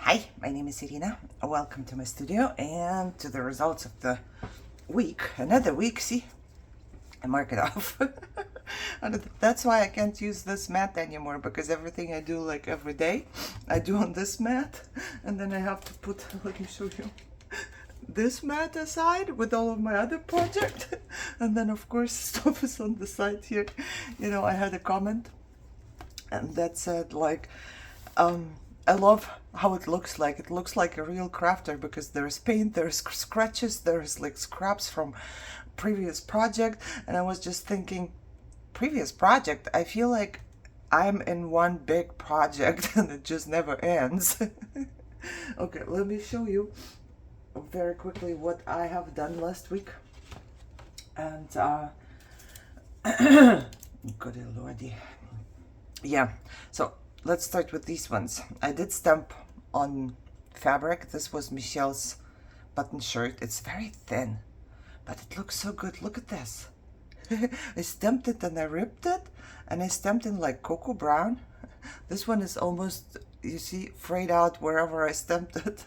Hi, my name is Irina. Welcome to my studio and to the results of the week. Another week, see? I mark it off. And that's why I can't use this mat anymore, because everything I do like every day, I do on this mat. And then I have to put, let me show you, this mat aside with all of my other projects. And then of course stuff is on the side here. You know, I had a comment and that said like, I love how it looks like. It looks like a real crafter because there's paint, there's scratches, there's like scraps from previous project. And I was just thinking, previous project, I feel like I'm in one big project and it just never ends. Okay, let me show you very quickly what I have done last week. And good lordy. Yeah, so let's start with these ones. I did stamp on fabric. This was Michelle's button shirt. It's very thin, but it looks so good. Look at this. I stamped it and I ripped it, and I stamped in like cocoa brown. This one is almost, you see, frayed out wherever I stamped it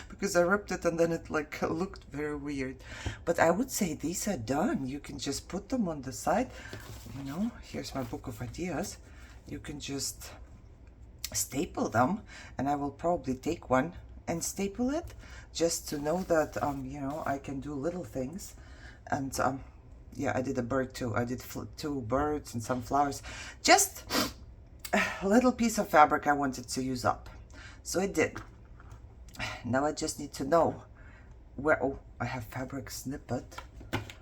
because I ripped it and then it like looked very weird. But I would say these are done. You can just put them on the side. You know, here's my book of ideas. You can just staple them, and I will probably take one and staple it just to know that you know, I can do little things. And yeah, I did a bird too. I did two birds and some flowers. Just a little piece of fabric I wanted to use up, so I did. Now I just need to know where. Oh, I have fabric snippet.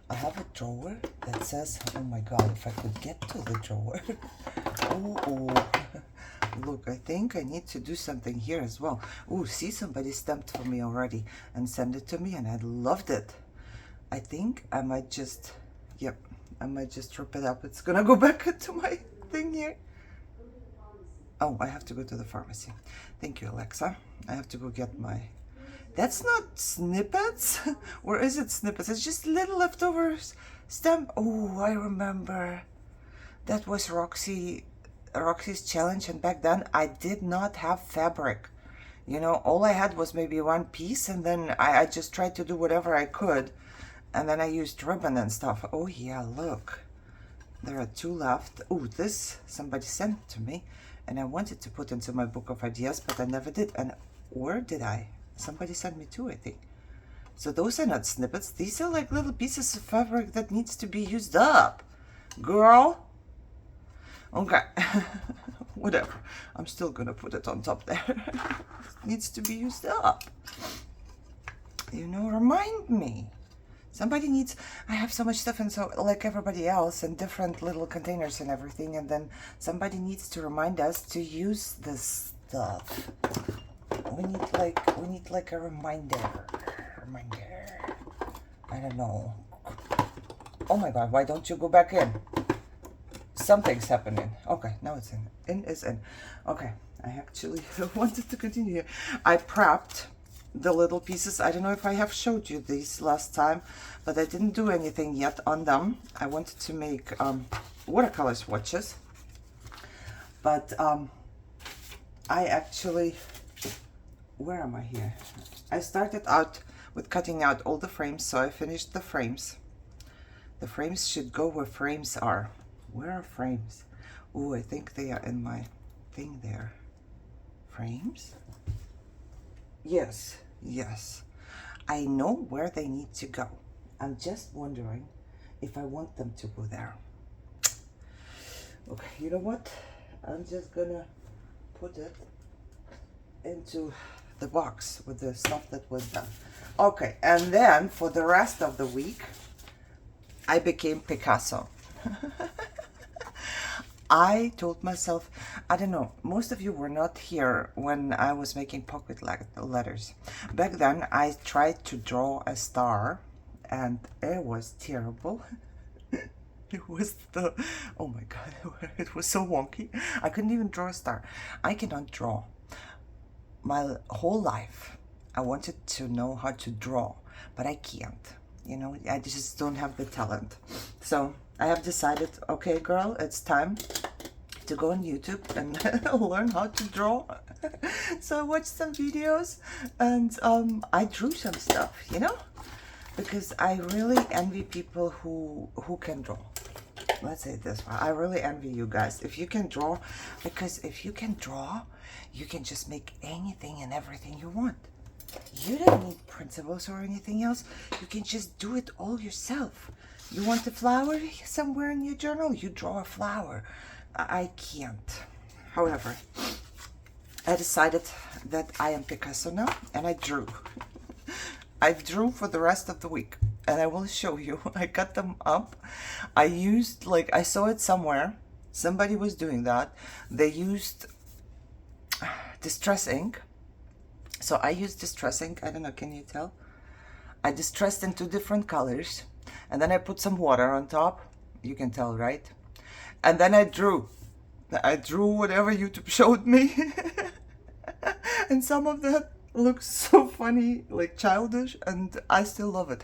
I have a drawer that says, oh my god, if I could get to the drawer. Oh, look, I think I need to do something here as well. Oh, see, somebody stamped for me already and sent it to me, and I loved it. I think I might just, yep, I might just rip it up. It's gonna go back into my thing here. Oh, I have to go to the pharmacy. Thank you, Alexa. I have to go get my... That's not snippets. Or is it snippets? It's just little leftovers stamp. Oh, I remember. That was Roxy's challenge, and back then I did not have fabric. You know, all I had was maybe one piece, and then I just tried to do whatever I could. And then I used ribbon and stuff. Oh yeah, look. There are two left. Oh, this somebody sent to me, and I wanted to put into my book of ideas, but I never did. And or did I? Somebody sent me two, I think. So those are not snippets. These are like little pieces of fabric that needs to be used up. Girl. Okay. Whatever. I'm still gonna put it on top there. It needs to be used up. You know, remind me. Somebody needs... I have so much stuff, and so like everybody else, and different little containers and everything, and then somebody needs to remind us to use this stuff. We need like a reminder. I don't know. Oh my god, why don't you go back in? Something's happening. Okay, now it's in. In is in. Okay, I actually wanted to continue here. I prepped the little pieces. I don't know if I have showed you these last time, but I didn't do anything yet on them. I wanted to make watercolor swatches, but I actually... Where am I here? I started out with cutting out all the frames, so I finished the frames. The frames should go where frames are. Where are frames? Oh, I think they are in my thing there. Frames? Yes, yes. I know where they need to go. I'm just wondering if I want them to go there. Okay, you know what? I'm just gonna put it into the box with the stuff that was done. Okay, and then for the rest of the week, I became Picasso. I told myself, I don't know, most of you were not here when I was making pocket letters. Back then, I tried to draw a star, and it was terrible. It was the, oh my god, it was so wonky. I couldn't even draw a star. I cannot draw. My whole life, I wanted to know how to draw, but I can't. You know, I just don't have the talent. So I have decided, okay, girl, it's time to go on YouTube and learn how to draw So I watched some videos and I drew some stuff, you know, because I really envy people who can draw. Let's say this one. I really envy you guys if you can draw, because if you can draw, you can just make anything and everything you want. You don't need principles or anything else. You can just do it all yourself. You want a flower somewhere in your journal? You draw a flower. I can't. However, I decided that I am Picasso now, and I drew. I drew for the rest of the week, and I will show you. I cut them up. I used, like, I saw it somewhere. Somebody was doing that. They used distress ink. So I used distress ink. I don't know, can you tell? I distressed in 2 different colors, and then I put some water on top. You can tell, right? And then I drew. I drew whatever YouTube showed me. And some of that looks so funny, like childish, and I still love it.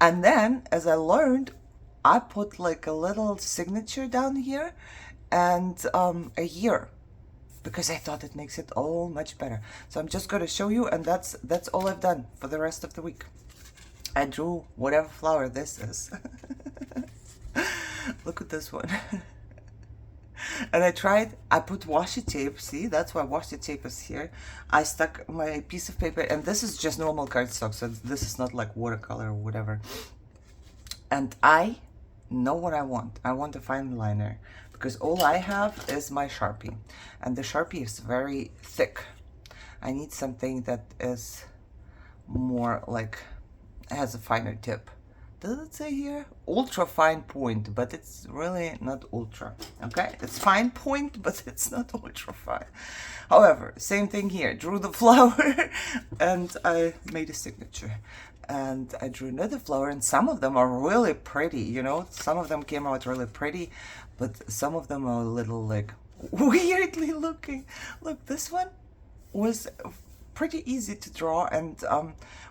And then, as I learned, I put like a little signature down here and a year, because I thought it makes it all much better. So I'm just going to show you, and that's all I've done for the rest of the week. I drew whatever flower this is. Look at this one. And I put washi tape. See, that's why washi tape is here. I stuck my piece of paper, and this is just normal cardstock, so this is not like watercolor or whatever. And I know what I want. I want a fine liner, because all I have is my Sharpie, and the Sharpie is very thick. I need something that is more like, has a finer tip. Does it say here? Ultra fine point, but it's really not ultra. Okay, it's fine point, but it's not ultra fine. However, same thing here. Drew the flower and I made a signature. And I drew another flower, and some of them are really pretty, you know. Some of them came out really pretty, but some of them are a little like weirdly looking. Look, this one was pretty easy to draw, and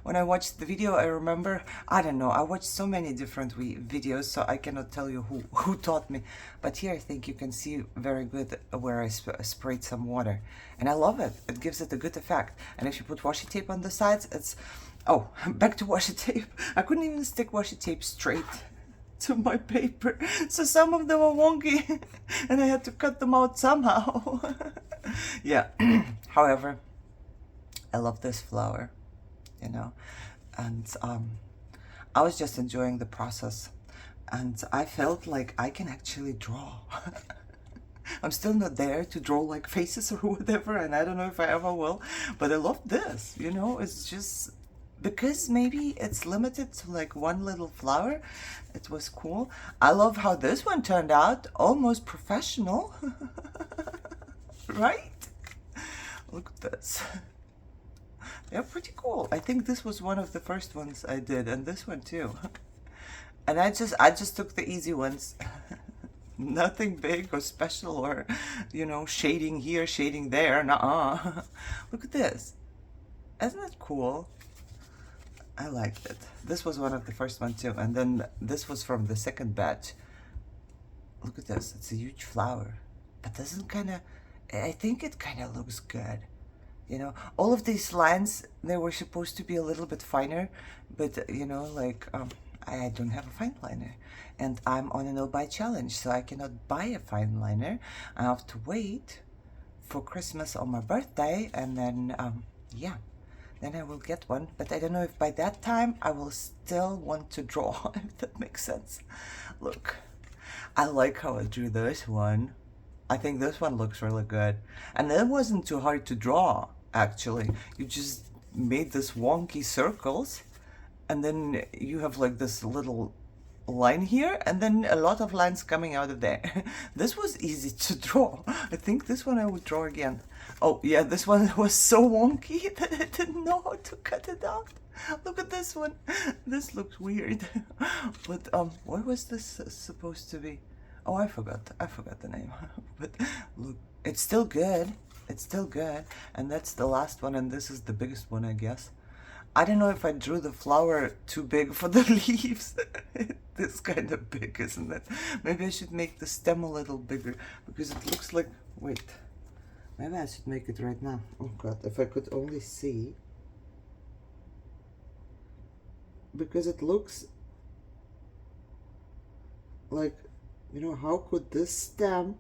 when I watched the video, I remember, I don't know, I watched so many different videos, so I cannot tell you who taught me, but here I think you can see very good where I sprayed some water, and I love it. It gives it a good effect. And if you put washi tape on the sides, it's, oh, back to washi tape. I couldn't even stick washi tape straight to my paper, so some of them are wonky and I had to cut them out somehow. Yeah. However, I love this flower, you know, and I was just enjoying the process, and I felt like I can actually draw. I'm still not there to draw like faces or whatever, and I don't know if I ever will, but I love this, you know. It's just because maybe it's limited to like one little flower. It was cool. I love how this one turned out, almost professional. Right? Look at this. They're pretty cool. I think this was one of the first ones I did, and this one too. And I just took the easy ones. Nothing big or special, or, you know, shading here, shading there. Nuh-uh. Look at this. Isn't it cool? I liked it. This was one of the first ones too, and then this was from the second batch. Look at this. It's a huge flower, but doesn't kind of, I think it kind of looks good. You know, all of these lines, they were supposed to be a little bit finer, but, you know, like, I don't have a fine liner, and I'm on a no-buy challenge, so I cannot buy a fine liner. I have to wait for Christmas or my birthday, and then, yeah, then I will get one. But I don't know if by that time I will still want to draw, if that makes sense. Look, I like how I drew this one. I think this one looks really good, and it wasn't too hard to draw. Actually, you just made this wonky circles, and then you have like this little line here, and then a lot of lines coming out of there. This was easy to draw. I think this one I would draw again. Oh yeah, this one was so wonky that I didn't know how to cut it out. Look at this one. This looks weird. But where was this supposed to be? Oh, I forgot the name. But look, it's still good. It's still good. And that's the last one, and this is the biggest one, I guess. I don't know if I drew the flower too big for the leaves. It's kind of big, isn't it? Maybe I should make the stem a little bigger, because it looks like, wait, Maybe I should make it right now. Oh god, if I could only see. Because it looks like, you know, how could this stem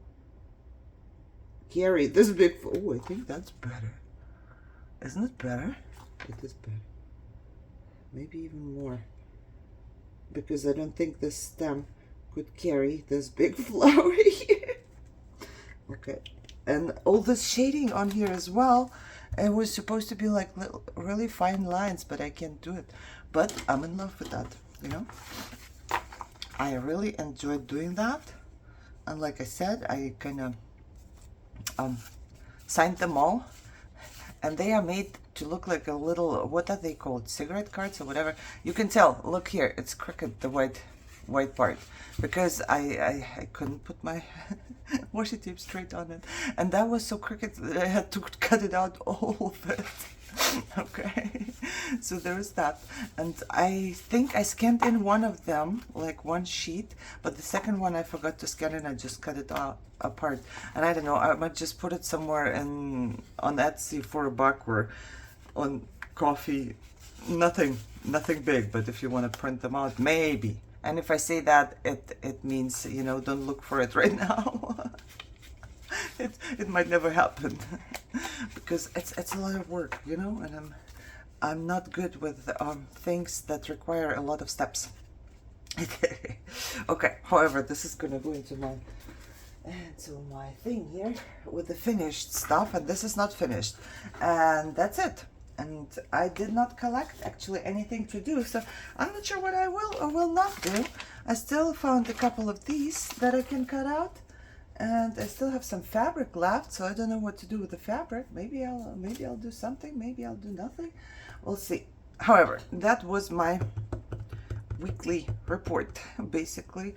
carry this big? Oh, I think that's better. Isn't it better? It is better. Maybe even more. Because I don't think this stem could carry this big flower here. Okay. And all this shading on here as well. It was supposed to be like little, really fine lines, but I can't do it. But I'm in love with that, you know. I really enjoyed doing that. And like I said, I kind of signed them all. And they are made to look like a little, what are they called? Cigarette cards or whatever. You can tell, look here, it's crooked, the white part. Because I couldn't put my washi tape straight on it. And that was so crooked that I had to cut it out, all of it. Okay, so there's that. And I think I scanned in one of them, like one sheet, but the second one I forgot to scan it. I just cut it apart. And I don't know, I might just put it somewhere on Etsy for $1 or on coffee. Nothing big, but if you want to print them out, maybe. And if I say that, it means, you know, don't look for it right now. It might never happen. Because it's a lot of work, you know, and I'm not good with things that require a lot of steps. Okay, however, this is gonna go into my thing here with the finished stuff, and this is not finished, and that's it. And I did not collect actually anything to do, so I'm not sure what I will or will not do. I still found a couple of these that I can cut out. And I still have some fabric left, so I don't know what to do with the fabric. Maybe I'll do something, maybe I'll do nothing. We'll see. However, that was my weekly report, basically.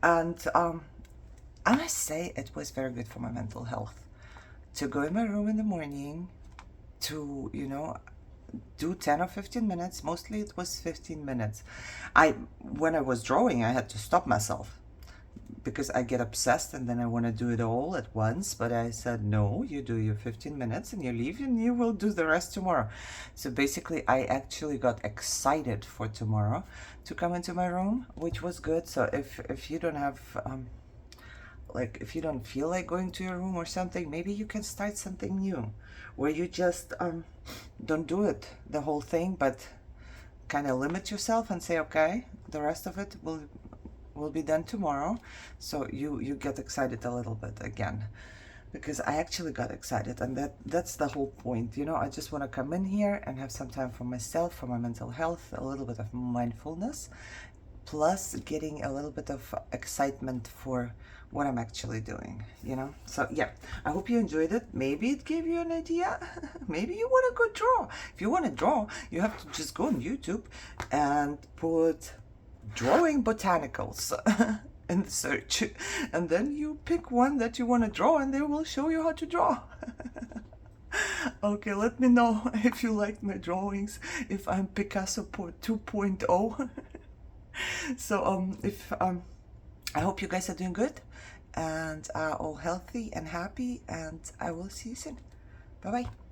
And I must say it was very good for my mental health. To go in my room in the morning, to, you know, do 10 or 15 minutes. Mostly it was 15 minutes. When I was drawing, I had to stop myself, because I get obsessed and then I want to do it all at once. But I said, no, you do your 15 minutes and you leave and you will do the rest tomorrow. So basically I actually got excited for tomorrow to come into my room, which was good. So if you don't have, like if you don't feel like going to your room or something, maybe you can start something new where you just don't do it the whole thing, but kind of limit yourself and say, okay, the rest of it will be done tomorrow. So you get excited a little bit again, because I actually got excited, and that's the whole point, you know. I just want to come in here and have some time for myself, for my mental health, a little bit of mindfulness, plus getting a little bit of excitement for what I'm actually doing, you know. So yeah, I hope you enjoyed it. Maybe it gave you an idea. Maybe you want to go draw. If you want to draw, you have to just go on YouTube and put drawing botanicals in the search, and then you pick one that you want to draw and they will show you how to draw. Okay, let me know if you liked my drawings, if I'm Picasso 2.0. So I hope you guys are doing good and are all healthy and happy, and I will see you soon. Bye bye.